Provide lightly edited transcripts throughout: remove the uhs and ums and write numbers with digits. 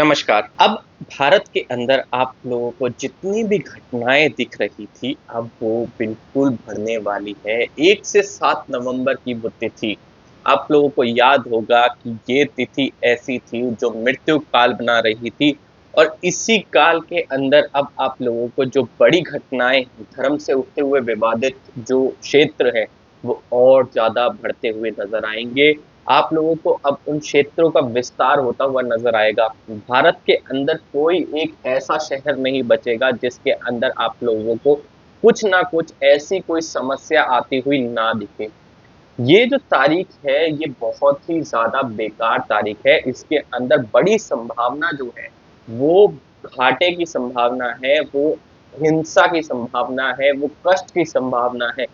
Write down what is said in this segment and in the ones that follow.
नमस्कार। अब भारत के अंदर आप लोगों को जितनी भी घटनाएँ दिख रही थी, अब वो बिल्कुल बढ़ने वाली है। 1 से 7 नवंबर की वो तिथि, आप लोगों को याद होगा कि ये तिथि ऐसी थी जो मृत्यु काल बना रही थी और इसी काल के अंदर अब आप लोगों को जो बड़ी घटनाएँ धर्म से उठते हुए विवादित जो क्षेत्र हैं, वो और ज़्यादा बढ़ते हुए नज़र आएँगे। आप लोगों को अब उन क्षेत्रों का विस्तार होता हुआ नज़र आएगा। भारत के अंदर कोई एक ऐसा शहर नहीं बचेगा जिसके अंदर आप लोगों को कुछ ना कुछ ऐसी कोई समस्या आती हुई ना दिखे। ये जो तारीख है, ये बहुत ही ज़्यादा बेकार तारीख है। इसके अंदर बड़ी संभावना जो है, वो घाटे की संभावना है, वो हिंसा की संभावना है, वो कष्ट की संभावना है।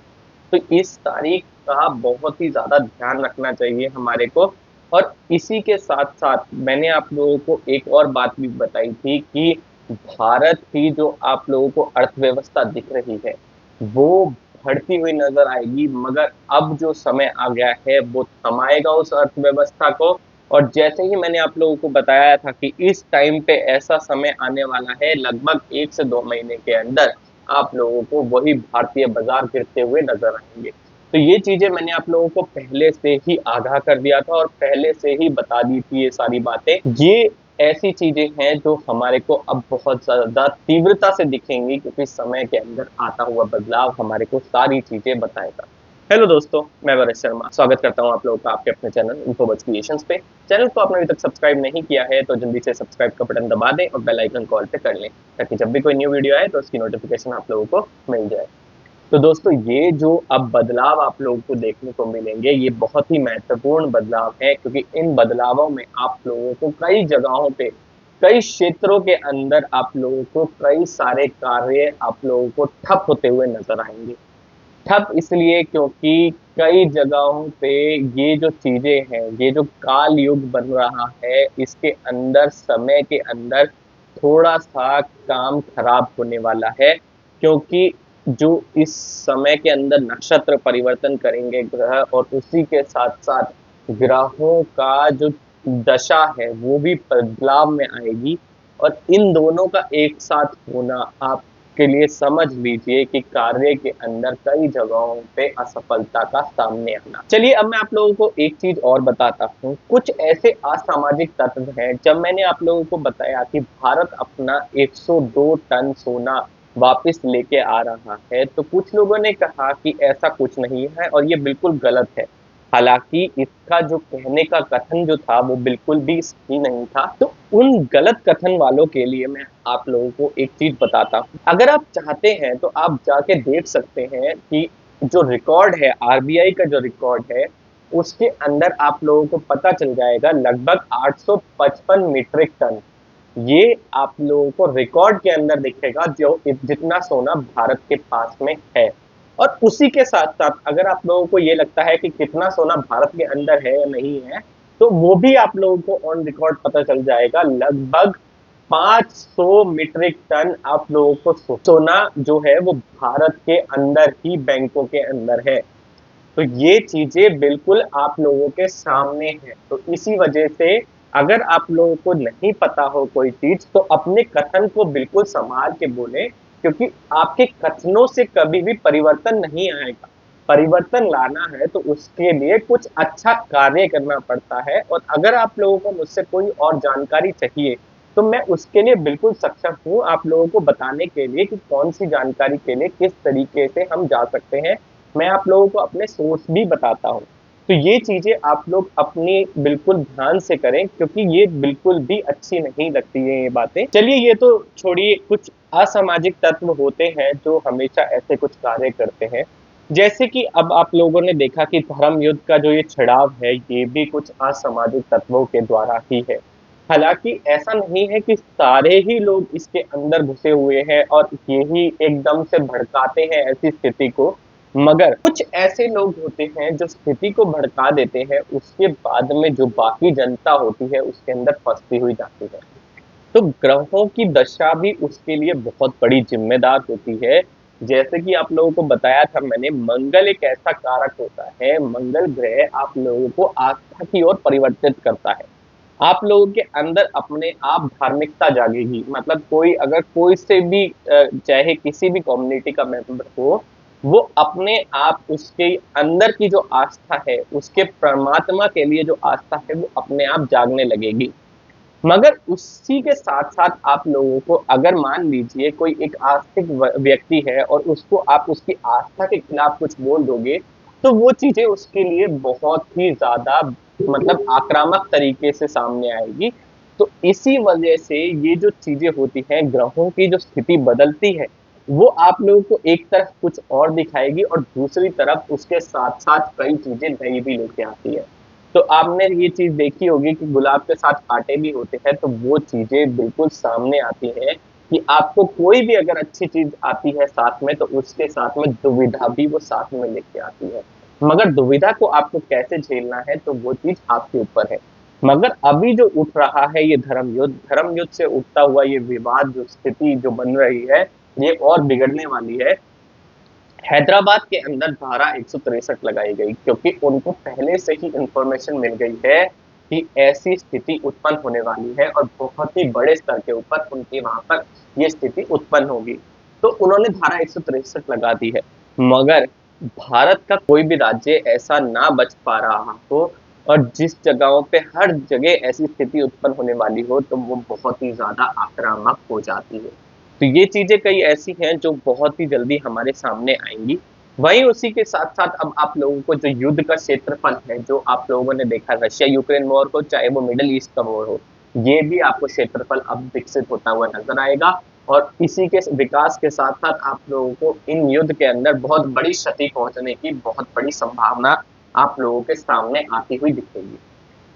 तो इस तारीख का बहुत ही ज़्यादा ध्यान रखना चाहिए हमारे को और इसी के साथ-साथ मैंने आप लोगों को एक और बात भी बताई थी कि भारत की जो आप लोगों को अर्थव्यवस्था दिख रही है, वो बढ़ती हुई नज़र आएगी मगर अब जो समय आ गया है वो थमाएगा उस अर्थव्यवस्था को और जैसे ही मैंने आप लोगों को बताया था कि इस टाइम पे ऐसा समय आने वाला है लगभग 1 से 2 महीने के अंदर आप लोगों को वही भारतीय बाज़ार गिरते हुए नज़र आएँगे। तो ये चीज़ें मैंने आप लोगों को पहले से ही आगाह कर दिया था और पहले से ही बता दी थी ये सारी बातें। ये ऐसी चीज़ें हैं जो हमारे को अब बहुत ज़्यादा तीव्रता से दिखेंगी क्योंकि समय के अंदर आता हुआ बदलाव हमारे को सारी चीज़ें बताएगा। हेलो दोस्तों, मैं वरेश शर्मा। स्वागत करता हूँ आप लोगों का आपके अपने चैनल इन्फोबज़ क्रिएशंस पे। चैनल को आपने अभी तक सब्सक्राइब नहीं किया है तो जल्दी से सब्सक्राइब का बटन दबा दें और बेल आइकन को ऑल पे कर लें ताकि जब भी कोई न्यू वीडियो आए तो उसकी नोटिफिकेशन आप लोगों को मिल जाए। तो दोस्तों ये जो अब बदलाव आप लोगों को देखने को मिलेंगे ये बहुत ही महत्वपूर्ण बदलाव है क्योंकि इन बदलावों में आप लोगों को कई जगहों पे कई क्षेत्रों के अंदर आप लोगों को कई सारे कार्य आप लोगों को ठप होते हुए नजर आएंगे। ठप इसलिए क्योंकि कई जगहों पे ये जो चीज़ें हैं, ये जो काल युग बन रहा है, इसके अंदर समय के अंदर थोड़ा-सा काम खराब होने वाला है क्योंकि जो इस समय के अंदर नक्षत्र परिवर्तन करेंगे ग्रह और उसी के साथ-साथ ग्रहों का जो दशा है, वो भी बदलाव में आएगी और इन दोनों का एक साथ होना आप के लिए समझ लीजिए कि कार्य के अंदर कई जगहों पे असफलता का सामने आना। चलिए अब मैं आप लोगों को एक चीज़ और बताता हूँ। कुछ ऐसे असामाजिक तत्व हैं जब मैंने आप लोगों को बताया कि भारत अपना 102 टन सोना वापस लेके आ रहा है, तो कुछ लोगों ने कहा कि ऐसा कुछ नहीं है और ये बिल्कुल गलत है। हालाँकि इसका जो कहने का कथन जो था वो बिल्कुल भी सही नहीं था। तो उन गलत कथन वालों के लिए मैं आप लोगों को एक चीज़ बताता हूँ। अगर आप चाहते हैं तो आप जाके देख सकते हैं कि जो रिकॉर्ड है आरबीआई का जो रिकॉर्ड है, उसके अंदर आप लोगों को पता चल जाएगा लगभग 855 मीट्रिक टन। ये आप लोगों को रिकॉर्ड के अंदर दिखेगा जो जितना सोना भारत के पास में है। और उसी के साथ-साथ अगर आप लोगों को ये लगता है कि कितना सोना भारत के अंदर है या नहीं है, तो वो भी आप लोगों को ऑन रिकॉर्ड पता चल जाएगा। लगभग 500 मीट्रिक टन आप लोगों को सोना जो है वो भारत के अंदर ही बैंकों के अंदर है। तो ये चीज़ें बिल्कुल आप लोगों के सामने हैं। तो इसी वजह से अगर आप लोगों को नहीं पता हो कोई चीज़ तो अपने कथन को बिल्कुल सँभाल के बोलें क्योंकि आपके कथनों से कभी भी परिवर्तन नहीं आएगा। परिवर्तन लाना है तो उसके लिए कुछ अच्छा कार्य करना पड़ता है और अगर आप लोगों को मुझसे कोई और जानकारी चाहिए, तो मैं उसके लिए बिल्कुल सक्षम हूँ आप लोगों को बताने के लिए कि कौन-सी जानकारी के लिए किस तरीके से हम जा सकते हैं। मैं आप लोगों को अपने सोर्स भी बताता हूँ। तो ये चीज़ें आप लोग अपनी बिल्कुल ध्यान से करें क्योंकि ये बिल्कुल भी अच्छी नहीं लगती हैं ये बातें। चलिए ये तो छोड़िए कुछ असामाजिक तत्व होते हैं जो हमेशा ऐसे कुछ कार्य करते हैं। जैसे कि अब आप लोगों ने देखा कि धर्म युद्ध का जो ये छिड़ाव है ये भी कुछ असामाजिक तत्वों के द्वारा ही है। हालाँकि ऐसा नहीं है कि सारे ही लोग इसके अंदर घुसे हुए हैं और यही एकदम से भड़काते हैं ऐसी स्थिति को। मगर कुछ ऐसे लोग होते हैं जो स्थिति को भड़का देते हैं, उसके बाद में जो बाकी जनता होती है उसके अंदर फँसती हुई जाती है। तो ग्रहों की दशा भी उसके लिए बहुत बड़ी ज़िम्मेदार होती है। जैसे कि आप लोगों को बताया था मैंने मंगल एक ऐसा कारक होता है, मंगल ग्रह आप लोगों को आस्था की ओर परिवर्तित करता है। आप लोगों के अंदर अपने आप धार्मिकता जागेगी। मतलब कोई अगर कोई से भी चाहे किसी भी कम्युनिटी का मेंबर हो, वो अपने आप उसके अंदर की जो आस्था है, उसके परमात्मा के लिए जो आस्था है, वो अपने आप जागने लगेगी। मगर उसी के साथ-साथ आप लोगों को अगर मान लीजिए कोई एक आस्तिक व्यक्ति है और उसको आप उसकी आस्था के खिलाफ कुछ बोल दोगे, तो वो चीज़ें उसके लिए बहुत ही ज़्यादा मतलब आक्रामक तरीके से सामने आएगी। तो इसी वजह से ये जो चीज़ें होती हैं, ग्रहों की जो स्थिति बदलती है, वो आप लोगों को एक तरफ कुछ और दिखाएगी और दूसरी तरफ उसके साथ-साथ कई चीज़ें नई भी लेके आती है। तो आपने ये चीज़ देखी होगी कि गुलाब के साथ काँटे भी होते हैं, तो वो चीज़ें बिल्कुल सामने आती हैं कि आपको कोई भी अगर अच्छी चीज़ आती है साथ में, तो उसके साथ में दुविधा भी वो साथ में लेके आती है। मगर दुविधा को आपको कैसे झेलना है, तो वो चीज़ आपके ऊपर है। मगर अभी जो उठ रहा है ये धर्म युद्ध से उठता हुआ ये विवाद जो स्थिति जो बन रही है, ये और बिगड़ने वाली है। हैदराबाद के अंदर धारा 163 लगाई गई क्योंकि उनको पहले से ही इंफॉर्मेशन मिल गई है कि ऐसी स्थिति उत्पन्न होने वाली है और बहुत ही बड़े स्तर के ऊपर उनके वहां पर ये स्थिति उत्पन्न होगी। तो उन्होंने धारा 163 लगा दी है। मगर भारत का कोई भी राज्य ऐसा ना बच पा रहा हो और जिस जगहों पे हर जगह ऐसी स्थिति उत्पन्न होने वाली हो, तो वो बहुत ही ज्यादा आक्रामक हो जाती है। तो ये चीज़ें कई ऐसी हैं जो बहुत ही जल्दी हमारे सामने आएँगी। वहीं उसी के साथ-साथ अब आप लोगों को जो युद्ध का क्षेत्रफल है, जो आप लोगों ने देखा रशिया-यूक्रेन वॉर हो, चाहे वो मिडल ईस्ट का वॉर हो, ये भी आपको क्षेत्रफल अब विकसित होता हुआ नज़र आएगा और इसी के विकास के साथ-साथ आप लोगों को इन युद्ध के अंदर बहुत बड़ी क्षति पहुँचने की बहुत बड़ी संभावना आप लोगों के सामने आती हुई दिखेगी।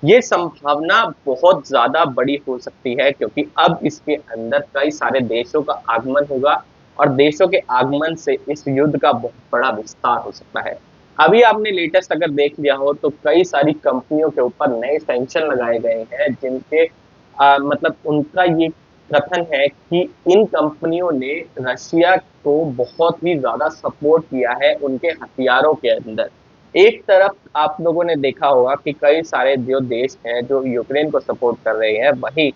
ये संभावना बहुत ज़्यादा बड़ी हो सकती है क्योंकि अब इसके अंदर कई सारे देशों का आगमन होगा और देशों के आगमन से इस युद्ध का बहुत बड़ा विस्तार हो सकता है। अभी आपने लेटेस्ट अगर देख लिया हो तो कई सारी कंपनियों के ऊपर नए सैंक्शन लगाए गए हैं जिनके मतलब उनका ये कथन है कि इन कंपनियों ने रशिया को बहुत ही ज़्यादा सपोर्ट किया है उनके हथियारों के अंदर। एक तरफ आप लोगों ने देखा होगा कि कई सारे जो देश हैं जो यूक्रेन को सपोर्ट कर रहे हैं, वहीं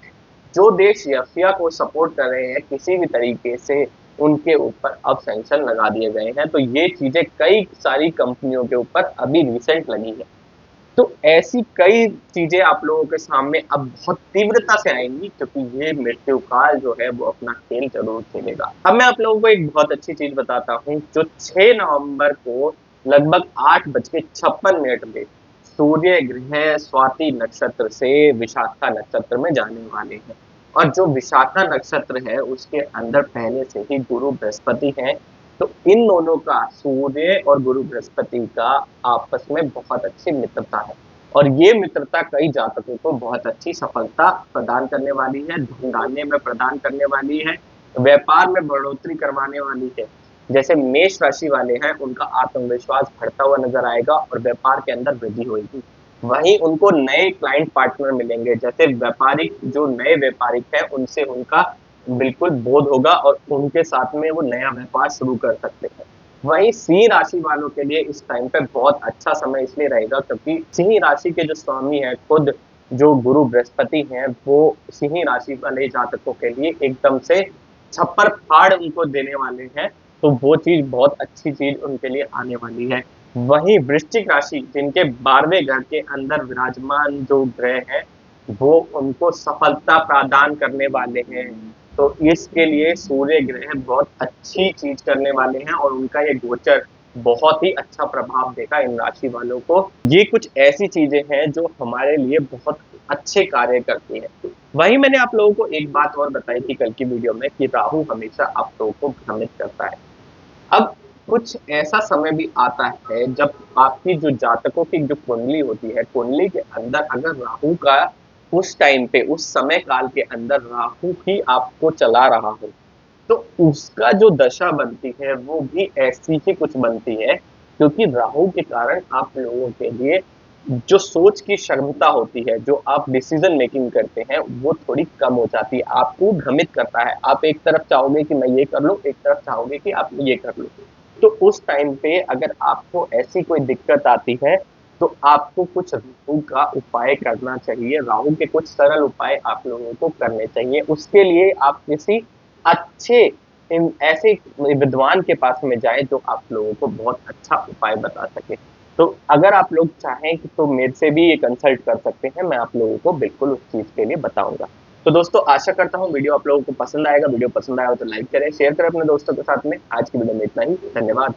जो देश रशिया को सपोर्ट कर रहे हैं किसी भी तरीके से उनके ऊपर अब सैंक्शन लगा दिए गए हैं। तो ये चीज़ें कई सारी कंपनियों के ऊपर अभी रिसेंट लगी है। तो ऐसी कई चीज़ें आप लोगों के सामने अब बहुत तीव्रता से आएँगी क्योंकि ये मृत्यु काल जो है वो अपना खेल ज़रूर खेलेगा। अब मैं आप लोगों को एक बहुत अच्छी चीज़ बताता हूँ जो 6 नवंबर को लगभग 8:56 पे सूर्य ग्रह स्वाति नक्षत्र से विशाखा नक्षत्र में जाने वाले हैं। और जो विशाखा नक्षत्र है उसके अंदर पहले से ही गुरु बृहस्पति हैं। तो इन दोनों का सूर्य और गुरु बृहस्पति का आपस में बहुत अच्छी मित्रता है और ये मित्रता कई जातकों को बहुत अच्छी सफलता प्रदान करने वाली है, धन-धान्य में प्रदान करने वाली है, व्यापार में बढ़ोतरी करवाने वाली है। जैसे मेष राशि वाले हैं उनका आत्मविश्वास बढ़ता हुआ नजर आएगा और व्यापार के अंदर वृद्धि होगी। वहीं उनको नए क्लाइंट पार्टनर मिलेंगे, जैसे व्यापारिक जो नए व्यापारिक हैं उनसे उनका बिल्कुल बोध होगा और उनके साथ में वो नया व्यापार शुरू कर सकते हैं। वहीं सिंह राशि वालों के लिए इस टाइम पे बहुत अच्छा समय इसलिए रहेगा क्योंकि सिंह राशि के जो स्वामी हैं खुद जो गुरु बृहस्पति हैं वो सिंह राशि वाले जातकों के लिए एकदम से छप्पर फाड़ उनको देने वाले हैं। तो वो चीज़ बहुत अच्छी चीज़ उनके लिए आने वाली है। वहीं वृश्चिक राशि जिनके 12वें घर के अंदर विराजमान जो ग्रह हैं, वो उनको सफलता प्रदान करने वाले हैं। तो इसके लिए सूर्य ग्रह बहुत अच्छी चीज़ करने वाले हैं और उनका ये गोचर बहुत ही अच्छा प्रभाव देगा इन राशि वालों को। ये कुछ ऐसी चीज़ें हैं जो हमारे लिए बहुत अच्छे कार्य करती हैं। वहीं मैंने आप लोगों को एक बात और बताई थी कल की वीडियो में कि राहु हमेशा आप लोगों को भ्रमित करता है। अब कुछ ऐसा समय भी आता है जब आपकी जो जातकों की जो कुंडली होती है, कुंडली के अंदर अगर राहु का उस टाइम पे उस समय काल के अंदर राहु ही आपको चला रहा हो, तो उसका जो दशा बनती है वो भी ऐसी ही कुछ बनती है क्योंकि राहु के कारण आप लोगों के लिए जो सोच की क्षमता होती है, जो आप डिसीजन मेकिंग करते हैं, वो थोड़ी कम हो जाती है। आपको भ्रमित करता है। आप एक तरफ चाहोगे कि मैं ये कर लूँ, एक तरफ चाहोगे कि आप ये कर लो। तो उस टाइम पे अगर आपको ऐसी कोई दिक्कत आती है, तो आपको कुछ राहु का उपाय करना चाहिए, राहु के कुछ सरल उपाय आप लोगों को करने चाहिए। उसके लिए आप किसी अच्छे ऐसे विद्वान के पास में जाएँ जो आप लोगों को बहुत अच्छा उपाय बता सके। तो अगर आप लोग चाहें कि तो मेरे से भी ये कंसल्ट कर सकते हैं, मैं आप लोगों को बिल्कुल उस चीज़ के लिए बताऊँगा। तो दोस्तों आशा करता हूँ वीडियो आप लोगों को पसंद आएगा, वीडियो पसंद आया हो तो लाइक करें, शेयर करें अपने दोस्तों के साथ में। आज की वीडियो में इतना ही, धन्यवाद।